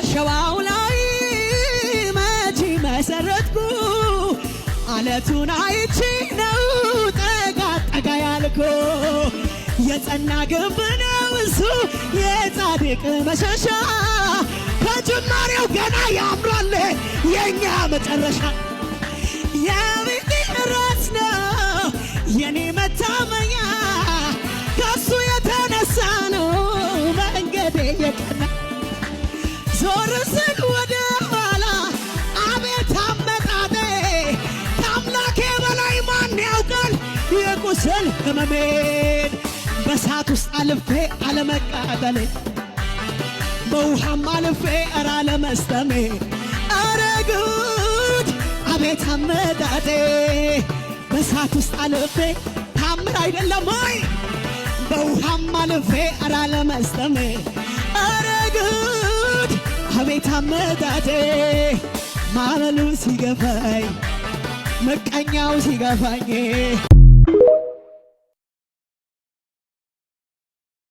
ባሸዋው ላይ መቼ መሰረትኩ አለቱን አይቼ ነው ጠጋ ጠጋ ያልኩ የጸና ግንብ ነው እሱ የጻድቅ መሸሻ ከጅማሬው ገና ያምራል የኛ መጨረሻ የቤቴ ራስ ነው የኔ መታመኛ ከሱ የተነሳ ነው መንገዴ የቀና ዞር ስል ወደ ኋላ አቤት አመጣጤ ከአምላኬ በላይ ማን ያውቃል የቁስል ህመሜን በሳት ውስጥ አልፌ አለመቃጠሌ በውሃም አልፌ እረ አለመስጠሜ አረ ጉድ አቤት አመጣጤ በሳት ውስጥ አልፌ ታምር አይደለም ወይ በውሃም አልፌ እረ አለመስጠሜ አረ ጉድ አቤት አመጣጤ ማዕበሉ ሲገፋኝ ምቀኛው ሲገፋኝ